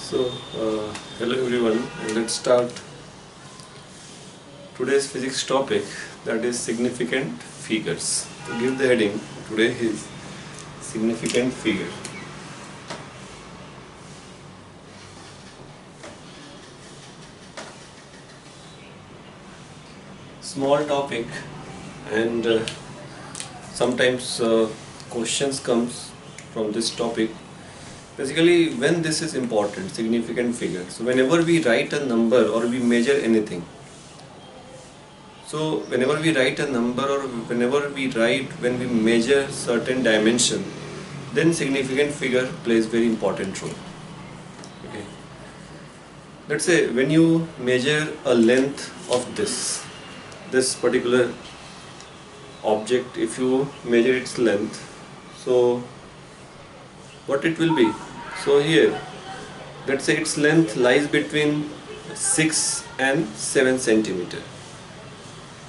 So, hello everyone, and let's start today's physics topic, that is significant figures. To give the heading, today is significant figure. Small topic, and sometimes questions comes from this topic. Basically, when this is important, significant figure. So whenever we write a number or we measure anything, so whenever we write a number or whenever we write, when we measure certain dimension, then significant figure plays very important role. Okay. Let's say when you measure a length of this particular object, if you measure its length, so what it will be? So here, let's say its length lies between 6 and 7 centimeter.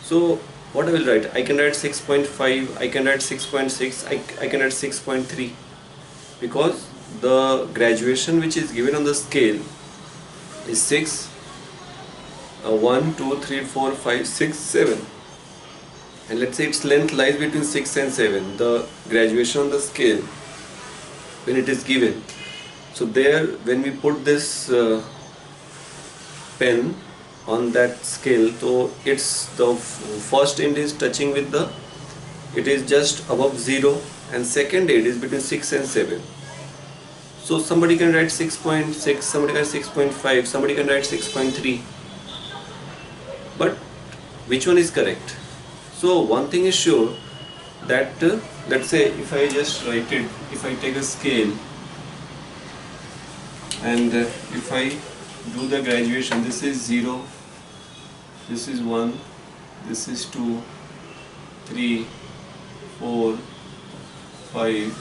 So what I will write? I can write 6.5, I can write 6.6, I can write 6.3, because the graduation which is given on the scale is 6, 1, 2, 3, 4, 5, 6, 7. And let's say its length lies between 6 and 7. The graduation on the scale, when it is given, so there when we put this pen on that scale, so it's the first end is touching with the, it is just above 0, and second end is between 6 and 7. So somebody can write 6.6, somebody can write 6.5, somebody can write 6.3, but which one is correct? So one thing is sure, that let's say if I just write it, if I take a scale and if I do the graduation, this is 0, this is 1, this is 2, 3, 4, 5,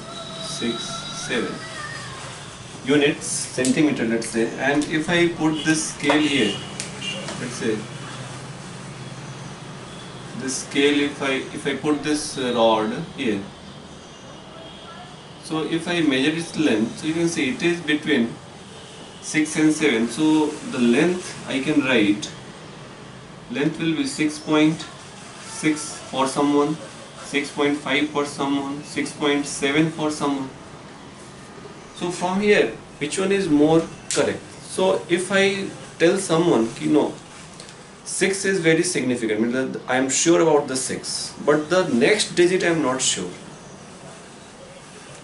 6, 7 units, centimeter let's say, and if I put this scale here, let's say this scale, if I put this rod here, so if I measure its length, so you can see it is between 6 and 7. So the length I can write, length will be 6.6 for someone, 6.5 for someone, 6.7 for someone. So from here, which one is more correct? So if I tell someone, no, 6 is very significant, I am sure about the 6, but the next digit I am not sure.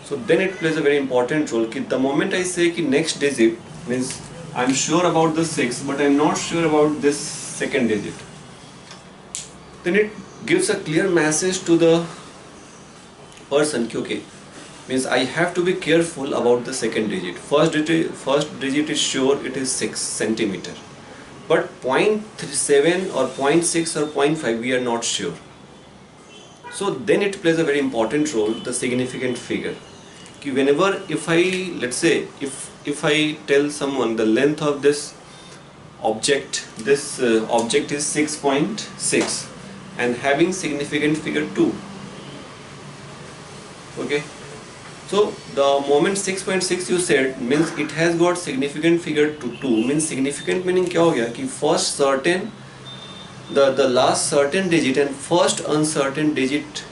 So then it plays a very important role. The moment I say next digit, means I am sure about the 6, but I am not sure about this second digit, then it gives a clear message to the person, okay, means I have to be careful about the second digit. First digit is sure, it is 6 centimeter. But 0.7 or 0.6 or 0.5 we are not sure. So then it plays a very important role, the significant figure. Whenever, if I, let's say, if I tell someone the length of this object, this object is 6.6 and having significant figure 2. Okay. So the moment 6.6 you said, means it has got significant figure to 2, means significant meaning क्या हो गया कि first certain, the last certain digit and first uncertain digit,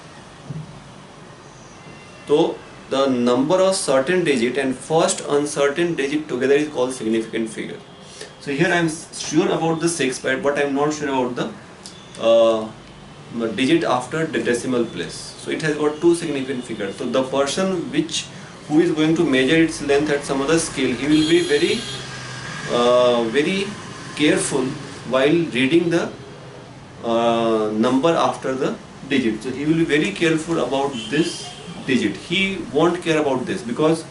so the number of certain digit and first uncertain digit together is called significant figure. So here I am sure about the 6, but I am not sure about the digit after the decimal place. So it has got two significant figures. So the person who is going to measure its length at some other scale, he will be very careful while reading the number after the digit. So he will be very careful about this digit. He won't care about this because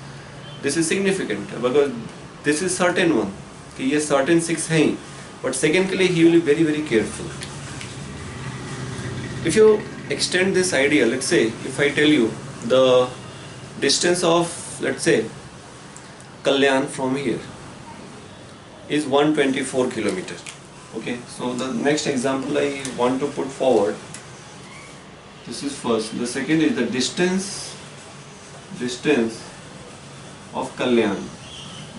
this is significant, because this is certain one कि ये certain 6 है, but second के लिए he will be very careful. If you extend this idea, let's say if I tell you the distance of, let's say, Kalyan from here is 124 kilometers. Okay, so the next example I want to put forward, this is first. The second is the distance of Kalyan,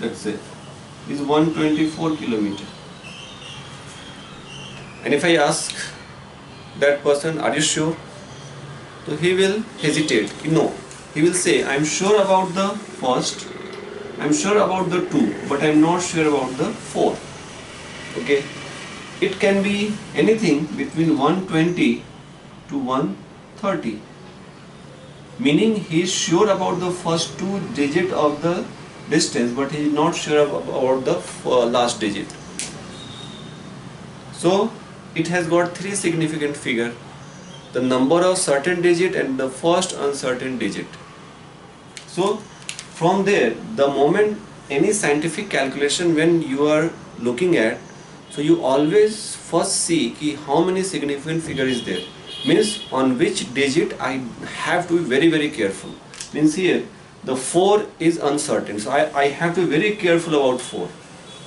let's say is 124 kilometer. And if I ask that person, are you sure? So he will hesitate. No. He will say, I am sure about the first, I am sure about the two, but I am not sure about the four. Okay. It can be anything between 120 to 130. Meaning he is sure about the first two digit of the distance, but he is not sure about the last digit. So it has got three significant figure: the number of certain digit and the first uncertain digit. So from there, the moment any scientific calculation when you are looking at, so you always first see ki how many significant figure is there. Means on which digit I have to be very careful. Means here the 4 is uncertain, so I have to be very careful about 4.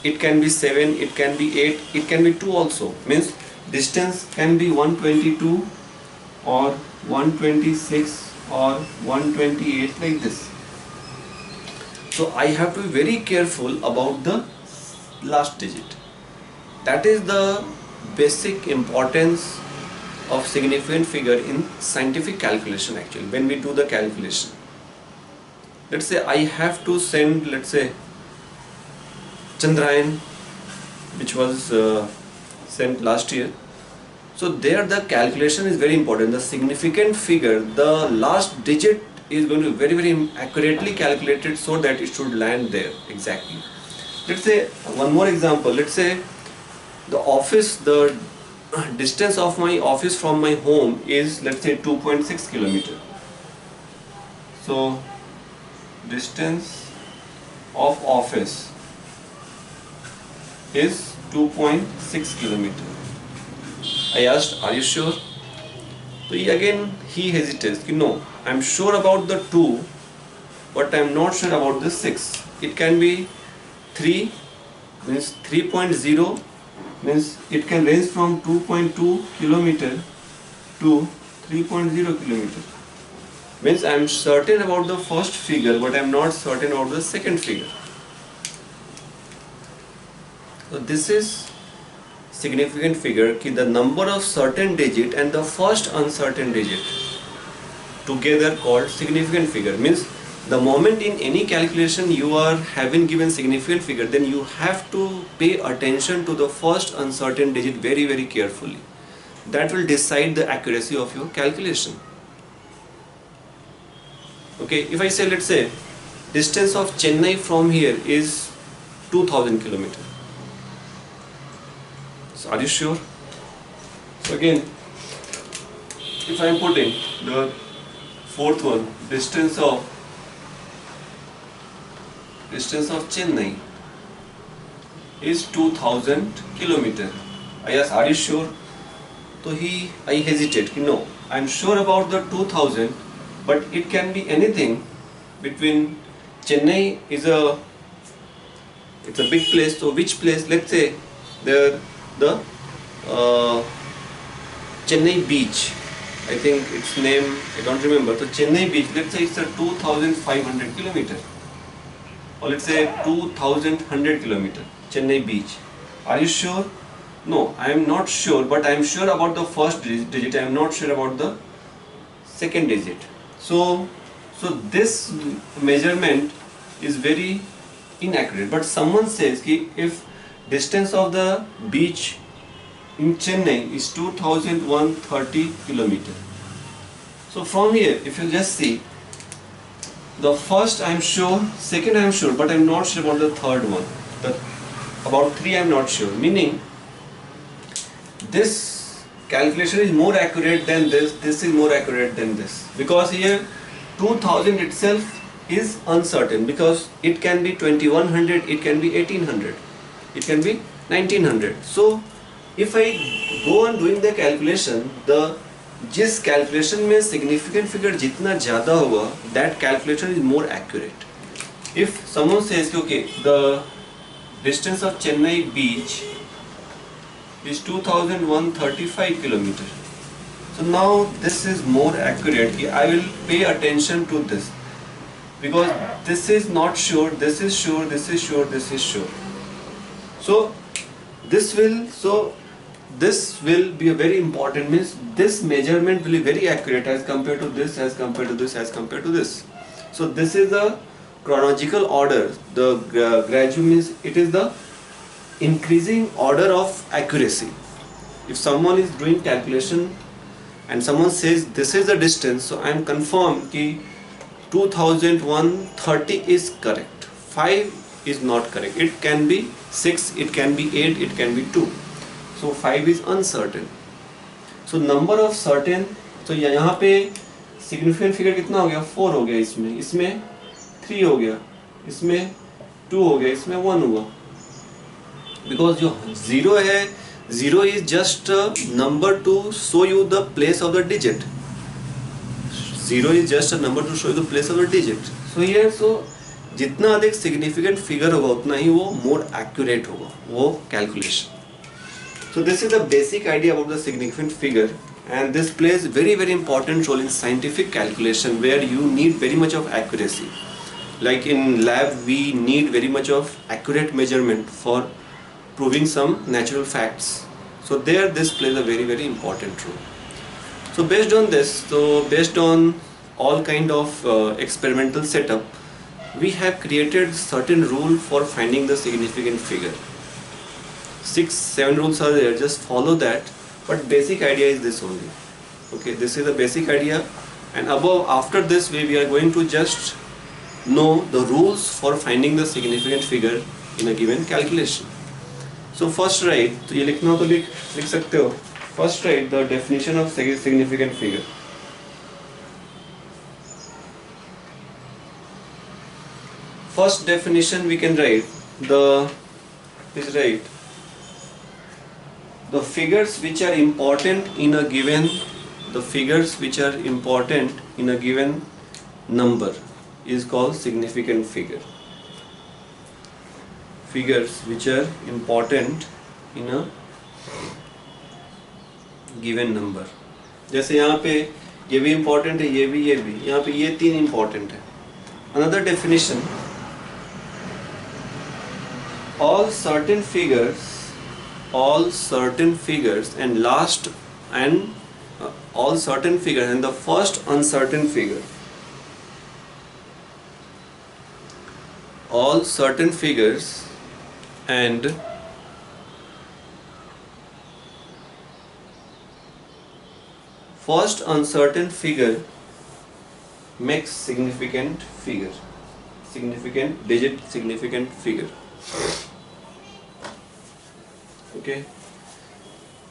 It can be 7, it can be 8, it can be 2 also. Means distance can be 122 or 126 or 128, like this. So I have to be very careful about the last digit. That is the basic importance of significant figure in scientific calculation actually, when we do the calculation. Let's say I have to send, let's say, Chandrayaan, which was sent last year. So there the calculation is very important. The significant figure, the last digit is going to be very accurately calculated so that it should land there exactly. Let's say one more example. Let's say the office, the distance of my office from my home is, let's say, 2.6 kilometer. So distance of office is 2.6 kilometer. I asked, are you sure? So he hesitates. No, I am sure about the 2, but I am not sure about the 6. It can be 3, means 3.0, means it can range from 2.2 kilometer to 3.0 kilometer. Means I am certain about the first figure, but I am not certain about the second figure. So this is significant figure, ki the number of certain digit and the first uncertain digit together called significant figure. Means the moment in any calculation you are having given significant figure, then you have to pay attention to the first uncertain digit very carefully. That will decide the accuracy of your calculation. Okay, if I say, let's say, distance of Chennai from here is 2000 kilometer. So are you sure? So again, if I am putting the fourth one, distance of Chennai is 2000 kilometer. I ask, are you sure? So I hesitate. No, I am sure about the 2000, but it can be anything between Chennai it's a big place. So which place? Let's say the Chennai beach. I think its name, I don't remember. So Chennai beach, let's say it's a 2500 kilometer. Or let's say 2100 kilometer, Chennai beach. Are you sure? No, I am not sure, but I am sure about the first digit. I am not sure about the second digit. So this measurement is very inaccurate. But someone says ki if distance of the beach in Chennai is 2130 kilometer. So from here, if you just see, the first I am sure, second I am sure, but I am not sure about the third one. About 3 I am not sure. Meaning, this calculation is more accurate than this is more accurate than this. Because here 2000 itself is uncertain, because it can be 2100, it can be 1800, it can be 1900. So if I go on doing the calculation, जिस calculation में significant figure जितना ज़्यादा होगा, that calculation is more accurate. If someone says okay, the distance of Chennai beach is 2135 kilometer. So now this is more accurate. I will pay attention to this, because this is not sure, this is sure, this is sure, this is sure. So this will be a very important, means this measurement will be very accurate as compared to this, as compared to this, as compared to this. So this is the chronological order. The gradual means it is the increasing order of accuracy. If someone is doing calculation and someone says this is the distance, so I am confirmed कि 2130 is correct, 5 is not correct, it can be 6, it can be 8, it can be 2, so 5 is uncertain. So number of certain, तो यहाँ पे significant figure कितना हो गया, 4 हो गया, इसमें 3 हो गया, इसमें 2 हो गया, इसमें 1 हुआ, because जो 0 है, 0 is just a number to show you the place of the digit. 0 is just a number to show you the place of the digit. So here, so जितना अधिक significant figure होगा उतना ही वो more accurate होगा वो calculation. So this is the basic idea about the significant figure, and this plays very important role in scientific calculation where you need very much of accuracy. Like in lab we need very much of accurate measurement for proving some natural facts. So there this plays a very important role. So based on this, so based on all kind of experimental setup, we have created certain rule for finding the significant figure. 6-7 rules are there, just follow that, but basic idea is this only. Okay, this is the basic idea, and above, after this we are going to just know the rules for finding the significant figure in a given calculation. So first write, तो ये लिखना हो तो लिख सकते हो. First write the definition of significant figure. First definition we can write the figures which are important in a given number is called significant figure. Figures which are important in a given number. जैसे यहाँ पे ये भी important है, ये भी, यहाँ पे ये 3 important है. Another definition: all certain figures and last and all certain figures and the first uncertain figure. All certain figures and first uncertain figure makes significant figure, significant digit, significant figure. Okay,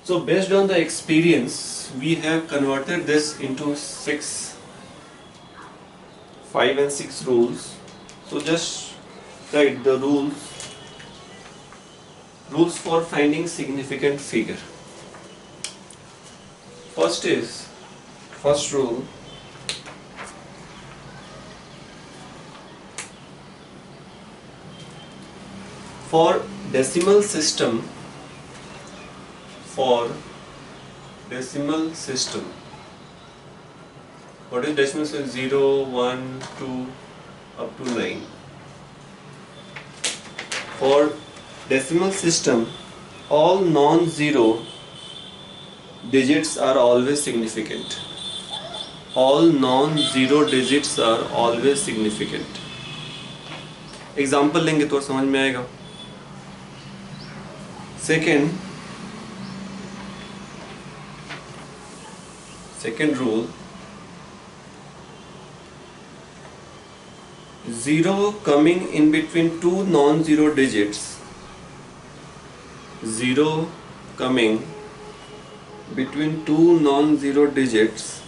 so based on the experience we have converted this into 5 and 6 rules. So just write the rules for finding significant figure. First rule: for decimal system, what is decimal system? 0, 1, 2 up to 9. For decimal system, all non-zero digits are always significant. All non-zero digits are always significant. Example लेंगे तो समझ में आएगा. Second rule: 0 coming in between two non-zero digits. 0 coming between two non-zero digits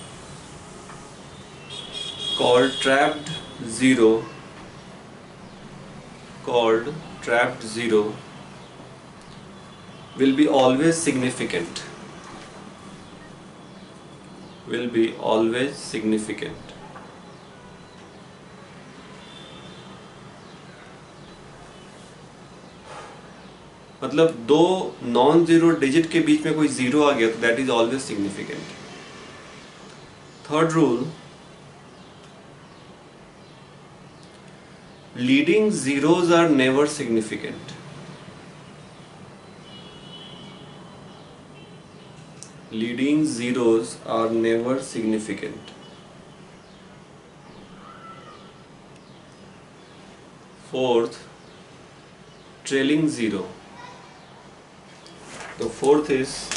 called trapped zero will be always significant. मतलब दो non zero digit के बीच में कोई जीरो आ गया तो that is always significant. Third rule: leading zeros are never significant. leading zeros are never significant. Fourth, trailing zero. The fourth is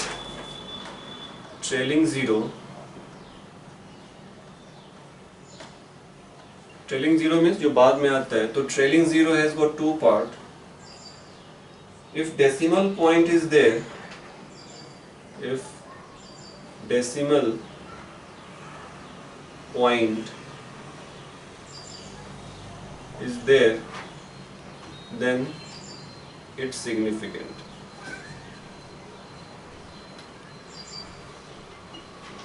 trailing zero. Trailing zero means जो बाद में आता है. तो trailing zero has got two parts. If decimal point is there, if decimal point is there, then it's significant.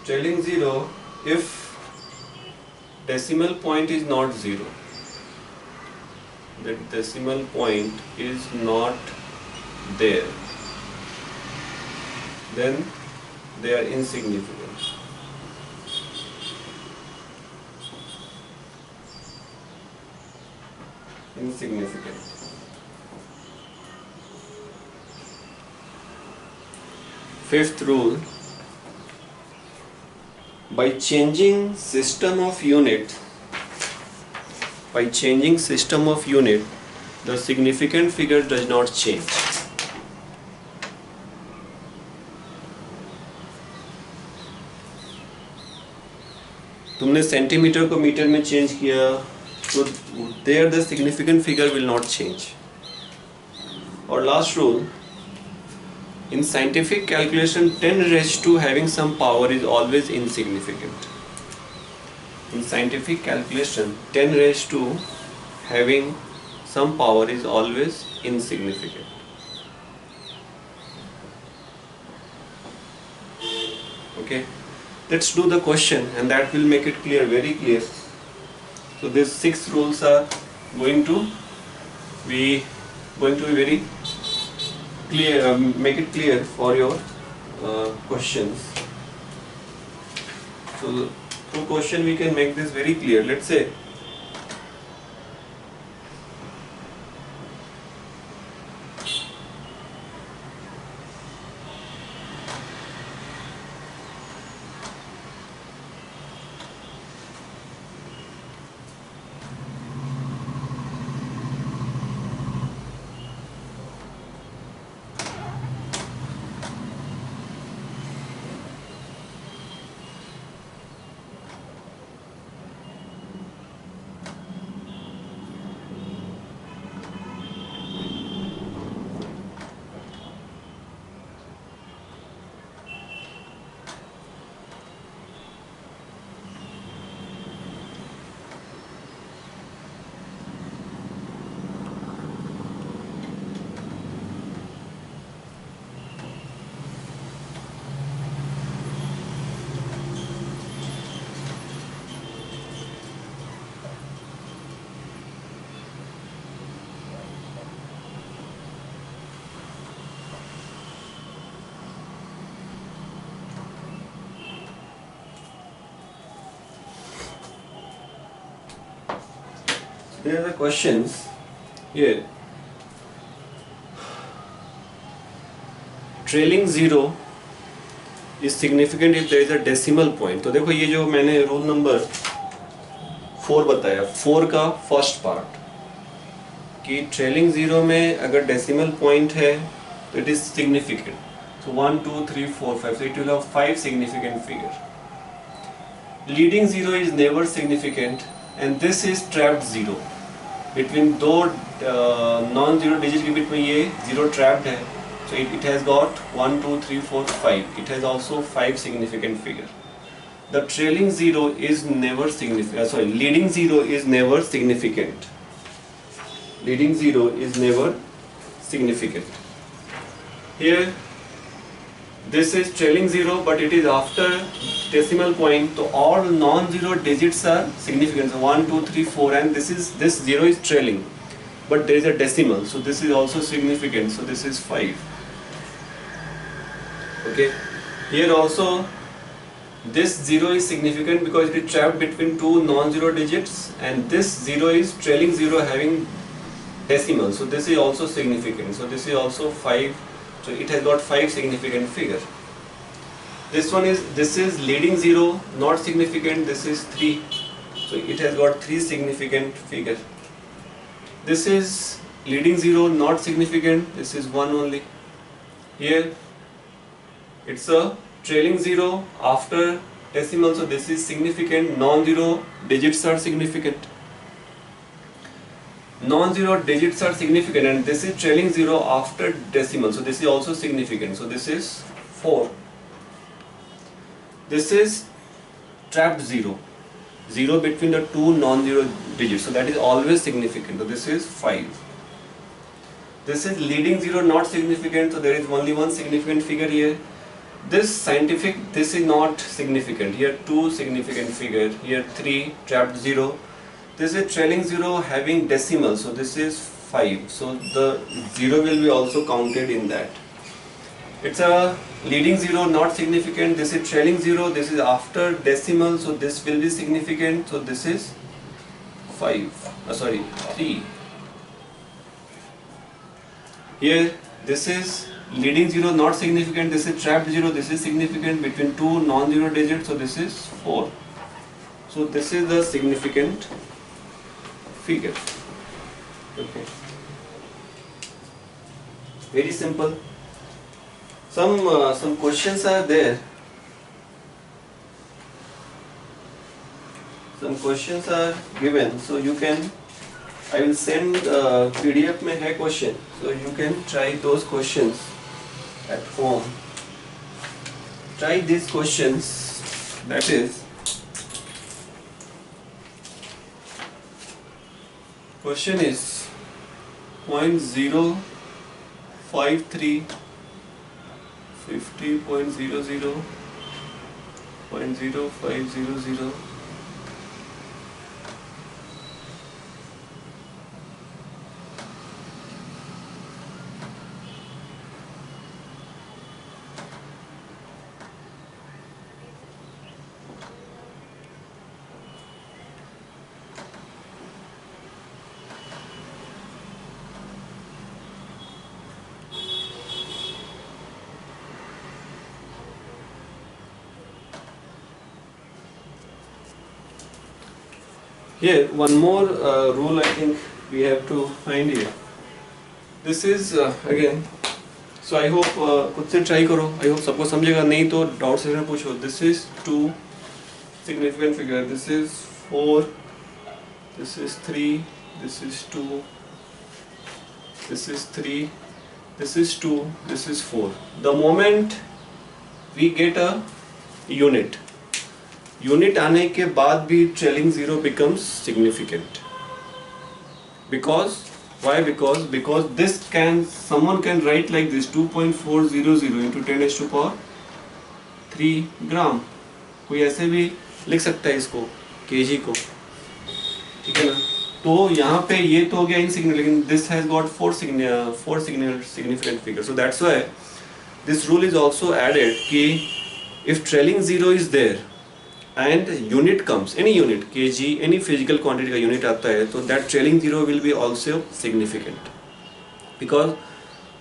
Trailing zero, if decimal point is not zero, the decimal point is not there, then they are insignificant. Insignificant. Fifth rule, by changing system of unit, the significant figure does not change. तुमने centimetre को metre में change किया, तो there the significant figure will not change. और last rule, in scientific calculation, 10 raised to having some power is always insignificant. In scientific calculation, 10 raised to having some power is always insignificant. Okay, let's do the question and that will make it clear, very clear. So these 6 rules are going to be very clear, make it clear for your questions. So through question we can make this very clear. Let's say there are the questions here. Trailing zero is significant if there is a decimal point. तो देखो ये जो मैंने rule number 4 बताया, 4 का first part, कि trailing zero में अगर डेसिमल पॉइंट है तो it is significant. So 1, 2, 3, 4, 5. So it will have 5 significant figure. Leading zero is never significant, and this is trapped zero. Between दो non-zero digit के बीच में ये zero trapped है. So it has got 1, 2, 3, 4, 5. It has also 5 significant figure. The trailing zero is never significant. Leading zero is never significant. Leading zero is never significant. Here, this is trailing zero, but it is after decimal point. So all non-zero digits are significant. So 1, 2, 3, 4, and this zero is trailing, but there is a decimal. So this is also significant. So this is 5. Okay. Here also, this zero is significant because it is trapped between two non-zero digits, and this zero is trailing zero having decimal. So this is also significant. So this is also 5. So it has got 5 significant figure. this is leading 0, not significant. This is 3, so it has got 3 significant figure. This is leading 0, not significant. This is 1 only. Here it's a trailing 0 after decimal, so this is significant. Non-zero digits are significant. Non-zero digits are significant, and this is trailing 0 after decimal, so this is also significant. So this is 4. This is trapped 0, 0 between the two non-zero digits, so that is always significant. So this is 5. This is leading 0, not significant, so there is only one significant figure here. This scientific, this is not significant. Here 2 significant figure, here 3, trapped 0. This is trailing 0 having decimal, so this is 5. So the 0 will be also counted in that. It's a leading 0, not significant. This is trailing 0, this is after decimal, so this will be significant. So this is 3. Here this is leading 0, not significant. This is trapped 0, this is significant between two non-zero digits, so this is 4. So this is the significant figure. Okay. Very simple. Some questions are there. Some questions are given, so you can. I will send PDF में है question, so you can try those questions at home. Try these questions. That is, question is 0.053 50.00 0.0500. Here, one more rule I think we have to find here. This is again. So I hope खुद से try करो. I hope सबको समझेगा, नहीं तो doubt session पूछो. This is 2 significant figure. This is 4. This is 3. This is 2. This is 3. This is 2. This is 4. The moment we get a unit. Unit आने के बाद भी trailing 0 becomes significant. Because this someone can write like this 2.400 into 10 to the power 3 ग्राम. कोई ऐसे भी लिख सकता है इसको kg को, ठीक है ना. तो यहाँ पे ये तो हो गया insignificant, लेकिन this has got 4 significant figures. So that's why this rule is also added कि if trailing 0 is there and unit comes, any unit kg, any physical quantity का unit आता है, तो that trailing 0 will be also significant, because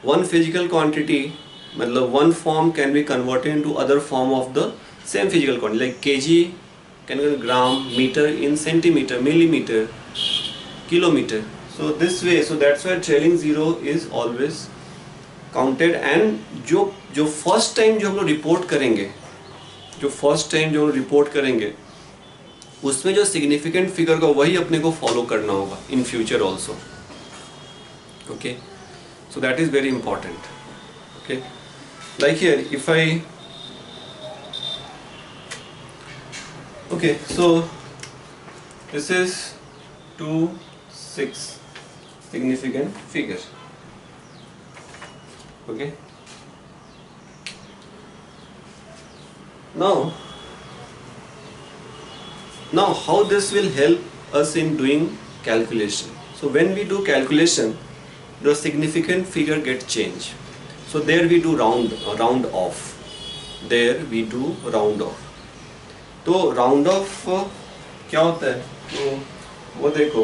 one physical quantity, मतलब one form can be converted into other form of the same physical quantity, like kg can be gram, meter in centimeter, millimeter, kilometer. So this way, so that's why trailing 0 is always counted. And जो first time जो हम लोग report करेंगे, जो first time जो report करेंगे, उसमें जो सिग्निफिकेंट फिगर का वही अपने को फॉलो करना होगा in future also. Okay, so that is very important. Okay, like here if I, okay, so this is 2 6 significant figure. Okay, now how this will help us in doing calculation. So when we do calculation, the significant figure gets changed. So there we do round off. There we do round off. तो round off क्या होता है, तो वो देखो.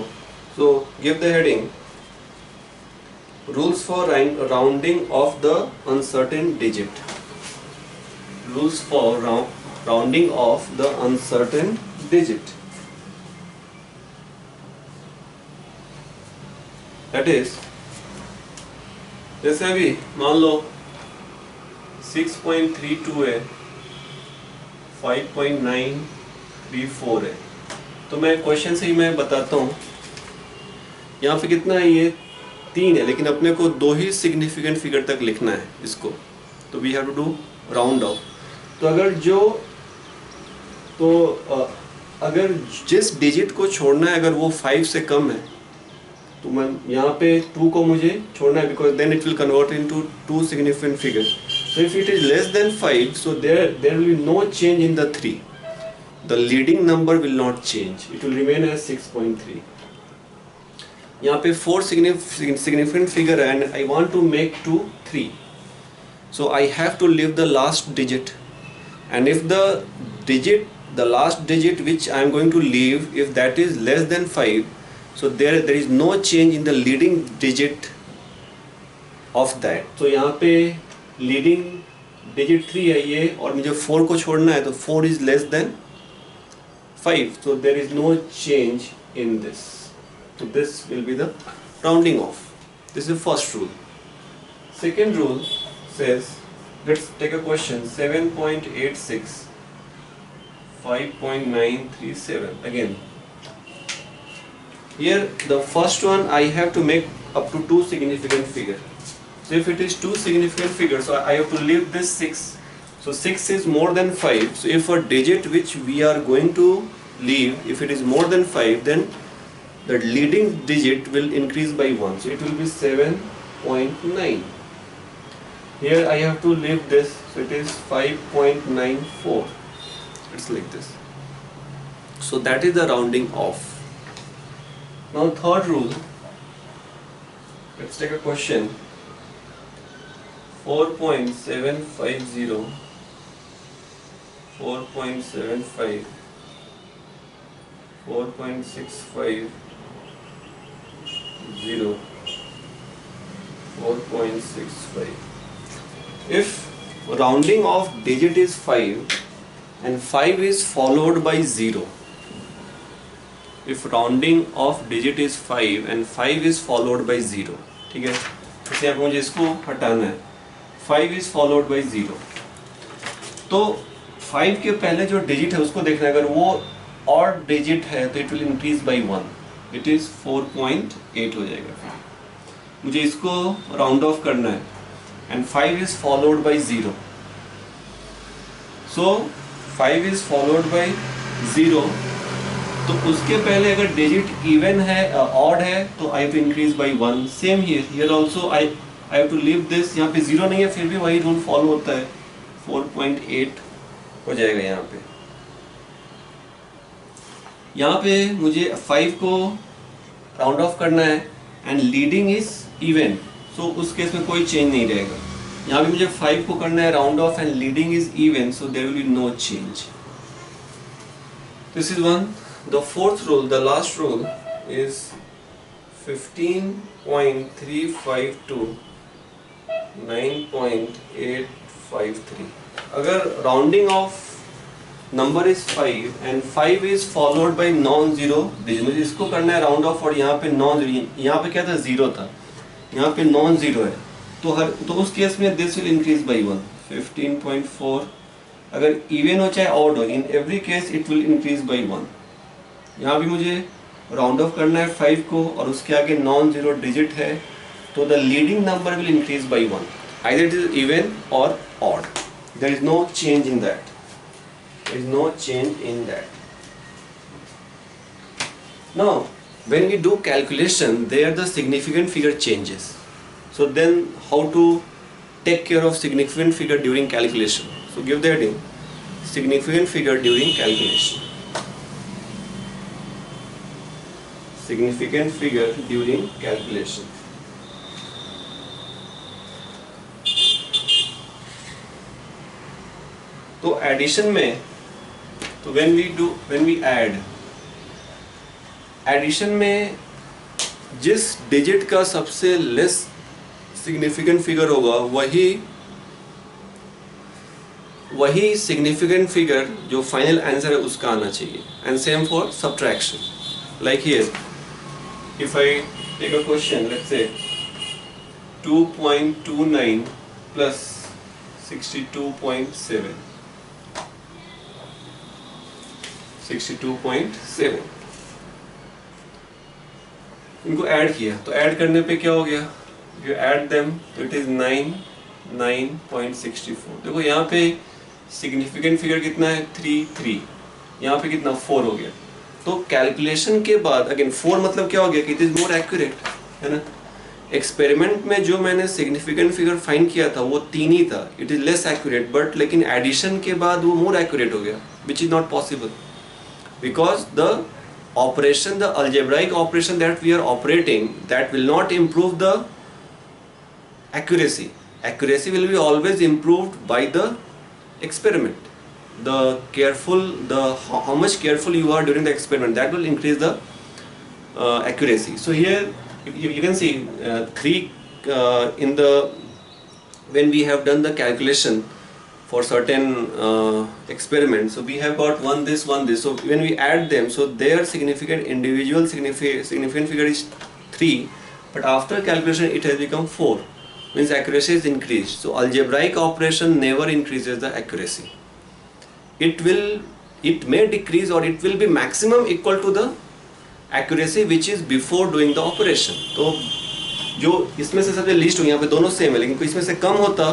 So give the heading rules for rounding of the uncertain digit. rules for rounding off the uncertain digit. That is, जैसे अभी मान लो 6.32 है, 5.934 है, तो मैं क्वेश्चन से ही मैं बताता हूँ यहाँ पे कितना है, ये 3 है, लेकिन अपने को 2 ही सिग्निफिकेंट फिगर तक लिखना है इसको, तो we have to do round off. तो अगर जिस डिजिट को छोड़ना है अगर वो 5 से कम है तो मैं यहाँ पे 2 को मुझे छोड़ना है, because then it will convert into 2 significant figure. So if it is less than 5, so there will be no change in the 3, the leading number will not change, it will remain as 6.3। यहाँ पे 4 significant figure and I want to make 2 3, so I have to leave the last digit, and if the last digit which I am going to leave, if that is less than 5, so there is no change in the leading digit of that. So यहाँ पे leading digit 3 है ये, और मुझे 4 को छोड़ना है, तो 4 is less than 5, so there is no change in this. So this will be the rounding off. This is the first rule. Second rule says, let's take a question, 7.86, 5.937. Again, here the first one I have to make up to 2 significant figure. So if it is 2 significant figures, so I have to leave this 6. So 6 is more than 5. So if a digit which we are going to leave, if it is more than 5, then the leading digit will increase by 1, so it will be 7.9. Here I have to leave this, so it is 5.94. It's like this. So that is the rounding off. Now third rule, let's take a question, 4.750, 4.75, 4.65, 0, 4.65. If rounding off digit is 5 and 5 is followed by 0, if rounding off digit is 5 and 5 is followed by 0, ठीक है, इसलिए आप मुझे इसको हटाना है, 5 is followed by 0, तो 5 के पहले जो डिजिट है उसको देखना है, अगर वो ऑड डिजिट है तो it will increase by 1, it is 4.8 हो जाएगा। मुझे इसको राउंड ऑफ करना है and 5 is followed by 0, so 5 is followed by 0, तो उसके पहले अगर डिजिट इवन है ऑड है तो I have to increase by 1। Same here also I have to leave this, यहाँ पे 0 नहीं है फिर भी वही रूल फॉलो होता है, 4.8 हो जाएगा। यहाँ पे मुझे 5 को राउंड ऑफ करना है एंड लीडिंग इज इवन, सो उस केस में कोई चेंज नहीं रहेगा। यहाँ भी मुझे 5 को करना है round off and leading is even, so there will be no change. This is one. The fourth rule, the last rule is 15.352, 9.853। अगर rounding off number is 5 and 5 is followed by non zero digit, मुझे इसको करना है round of, और यहाँ पे non zero, यहाँ पे क्या था 0 था, यहाँ पे नॉन जीरो है, तो उस केस में दिस विल इंक्रीज बाई 1, 15.4। अगर इवन हो चाहे ऑड हो, in every case it will increase by 1। यहाँ भी मुझे राउंड ऑफ करना है 5 को और उसके आगे नॉन जीरो डिजिट है, तो the leading number will increase by 1, either it is even और odd, there is no change in that, there is no change in that. Now when we do calculation, there the significant figure changes, so then how to take care of significant figure during calculation? So give the heading, significant figure during calculation. Significant figure during calculation. तो addition में, तो when we add, addition में जिस digit का सबसे less significant figure होगा वही significant figure जो फाइनल आंसर है उसका आना चाहिए. And same for subtraction. Like here if I take a question, let's say 2.29 plus 62.7. 62.7 इनको ऐड किया तो ऐड करने पे क्या हो गया, यू ऐड देम तो इट इज 9.64. देखो यहाँ पे सिग्निफिकेंट फिगर कितना है 3, यहाँ पे कितना 4 हो गया. तो कैलकुलेशन के बाद अगेन 4 मतलब क्या हो गया कि इट इज मोर एक्यूरेट, है ना. एक्सपेरिमेंट में जो मैंने सिग्निफिकेंट फिगर फाइंड किया था वो 3 ही था, it is less accurate, but लेकिन एडिशन के बाद वो मोर एक्यूरेट हो गया, which is not possible because the operation, the algebraic operation that we are operating, that will not improve the accuracy. Accuracy will be always improved by the experiment. The how much careful you are during the experiment, that will increase the accuracy. So here you can see 3 in the when we have done the calculation for certain experiments, so we have got one this. So when we add them, so their individual significant figure is 3, but after calculation it has become 4, means accuracy is increased. So algebraic operation never increases the accuracy. It may decrease or it will be maximum equal to the accuracy which is before doing the operation. तो जो इसमें से सबसे least हो, यहाँ पे दोनों same है, लेकिन कोई इसमें से कम होता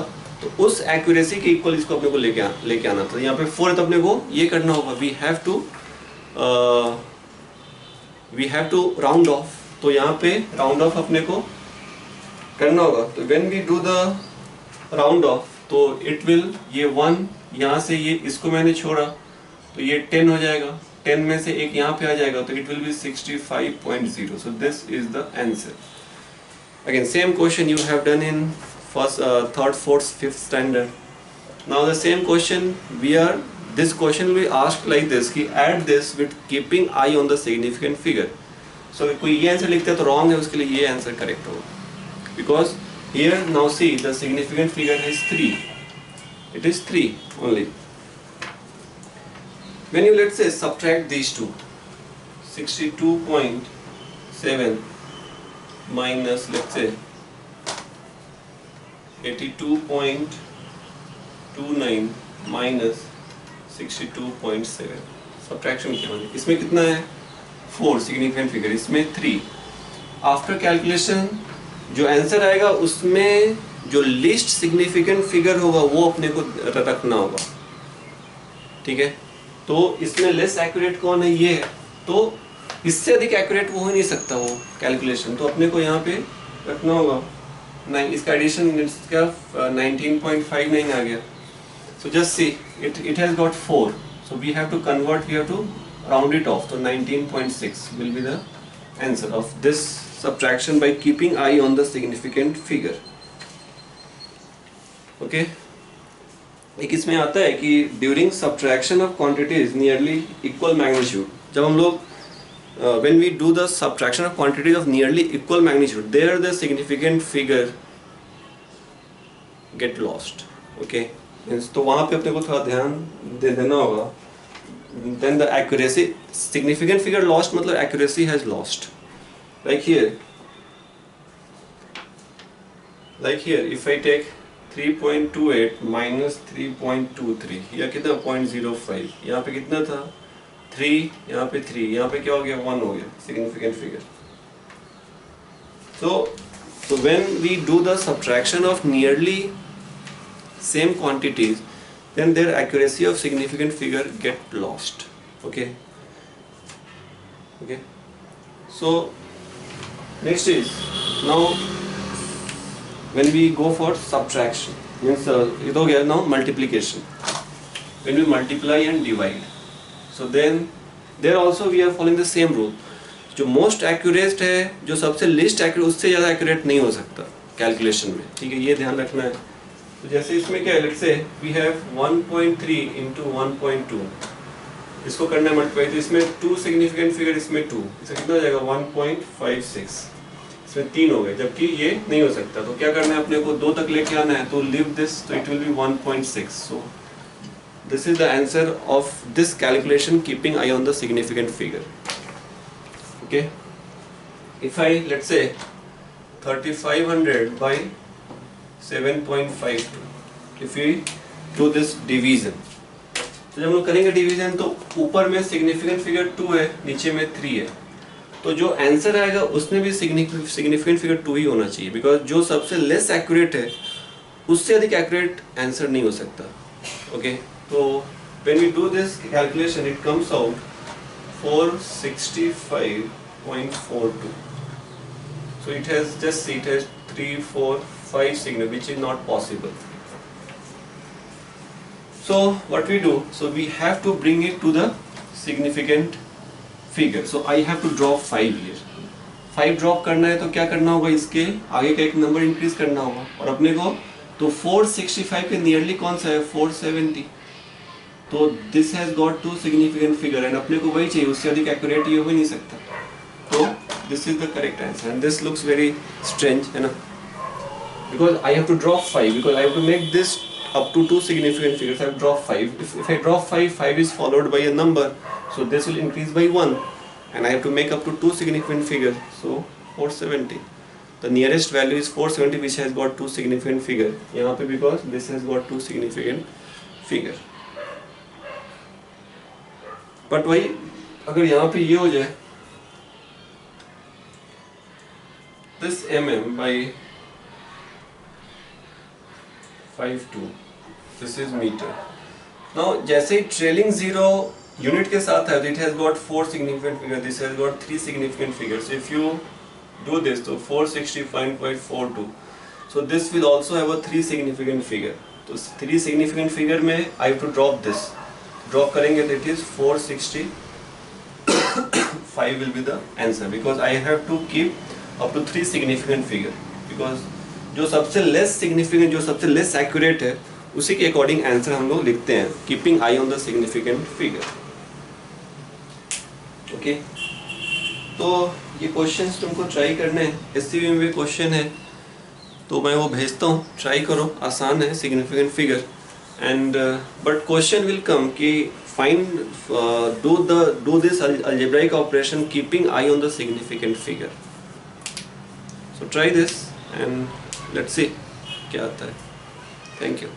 तो उस एक्यूरेसी के इक्वल इसको अपने को लेके आना था. यहाँ पे 4 है तो अपने को ये करना होगा, we have to round off. तो यहाँ पे राउंड ऑफ अपने को करना होगा. तो when we do the round off तो इट विल, ये 1 यहाँ से ये इसको मैंने छोड़ा तो ये 10 हो जाएगा, 10 में से एक यहाँ पे आ जाएगा तो it will be 65.0. So this is the answer. Again same question you have done in first, third, fourth, fifth standard. Now the same question this question will be asked like this कि add this with keeping eye on the significant figure. So कोई ये answer लिखता है तो wrong है, उसके लिए ये आंसर करेक्ट होगा. Because here now see the significant figure is 3. It is 3 only. When you let's say subtract these two, 62.7 minus let's say 82.29 minus 62.7, subtraction किया मैंने. इसमें कितना है 4 सिग्निफिकेंट फिगर, इसमें 3. आफ्टर कैलकुलेशन जो आंसर आएगा उसमें जो लिस्ट सिग्निफिकेंट फिगर होगा वो अपने को रखना होगा, ठीक है. तो इसमें लेस एक्यूरेट कौन है, ये है. तो इससे अधिक एक्यूरेट वो हो नहीं सकता वो कैलकुलेशन, तो अपने को यहाँ पे रखना होगा. नहीं, इसका एडिशन इसका 19.59 आ गया. So just see it has got 4, so we have to convert, we have to round it off. तो 19.6 will be the answer of this subtraction by keeping eye on the significant figure. Okay. एक इसमें आता है कि during subtraction of quantities nearly equal magnitude, जब हम लोग when we do the subtraction of quantities of nearly equal magnitude, there the significant figure get lost. Okay, तो वहाँ पे अपने को थोड़ा ध्यान दे देना होगा. Then the accuracy, significant figure lost मतलब accuracy has lost. Like here if I take 3.28 minus 3.23, यह कितना 0.05, यहाँ पे कितना था 3, यहाँ पे 3, यहाँ पे क्या हो गया 1 हो गया significant figure. So when we do the subtraction of nearly same quantities, then their accuracy of significant figure get lost. Okay. So next is now when we go for subtraction, means it हो गया now multiplication. When we multiply and divide, so then there also we are following the same rule. जो most accurate है, जो सबसे list accurate, उससे ज़्यादा accurate नहीं हो सकता कैलकुलेशन में, ठीक है, ये ध्यान रखना है. तो जैसे इसमें क्या है, let's say we have 1.3 into 1.2, इसको करना है मल्टीप्लाई, तो इसमें 2 सिग्निफिकेंट फिगर, इसमें 2, इसमें कितना हो जाएगा 1.56, इसमें 3 हो गए, जबकि ये नहीं हो सकता. तो क्या करना है अपने को, 2 तक लेके आना है, तो लिव दिस, तो it will be 1.6. So this is the answer of this calculation keeping eye on the significant figure. Okay, if I, let's say 3500 by 7.52, if we do this division, तो जब हम लोग करेंगे डिवीजन तो ऊपर में significant figure 2 है, नीचे में 3 है, तो जो आंसर आएगा उसमें भी सिग्निफिकेंट फिगर 2 ही होना चाहिए, बिकॉज जो सबसे लेस एक्यूरेट है उससे अधिक एक्यूरेट आंसर नहीं हो सकता. ओके, तो when we do this calculation it comes out 465.42. So it has 3, 4, 5 signal, which is not possible. So what we do? So we have to bring it to the significant figure. So I have to drop 5 here. 5 drop करना है तो क्या करना होगा, इसके आगे का एक नंबर इंक्रीज करना होगा, और अपने को तो 465 के नियरली कौन सा है, 470. तो this has got two significant figure and अपने को वही चाहिए, उससे अधिक एक्यूरेट ये हो ही नहीं सकता. तो this is the correct answer and this looks very strange, है ना, because I have to drop 5, because I have to make this up to 2 significant figures. I have dropped 5. If I drop 5 is followed by a number, so this will increase by 1, and I have to make up to 2 significant figures, so 470. The nearest value is 470, which has got 2 significant figure. यहाँ पे because this has got 2 significant figure. But वही अगर यहाँ पे ये हो जाए, this mm by 52, this is meter. Now जैसे ही ट्रेलिंग जीरो यूनिट के साथ है, it has got 4 significant figures, this has got 3 significant figures. If you do this, so 465.42, so this will also have a 3 significant figure. तो 3 significant figure में I have to drop this. Drop करेंगे तो it is 465 will be the answer, because I have to keep up to 3 significant figure, because जो सबसे less significant, जो सबसे less accurate है, उसी के अकॉर्डिंग आंसर हम लोग लिखते हैं, keeping eye on the significant figure. Okay, तो ये क्वेश्चंस तुमको ट्राई करने हैं. एससीबी में भी क्वेश्चन है तो मैं वो भेजता हूँ, ट्राई करो, आसान है significant figure. And but question will come कि find do this algebraic operation keeping eye on the significant figure. So try this and let's see क्या आता है. Thank you.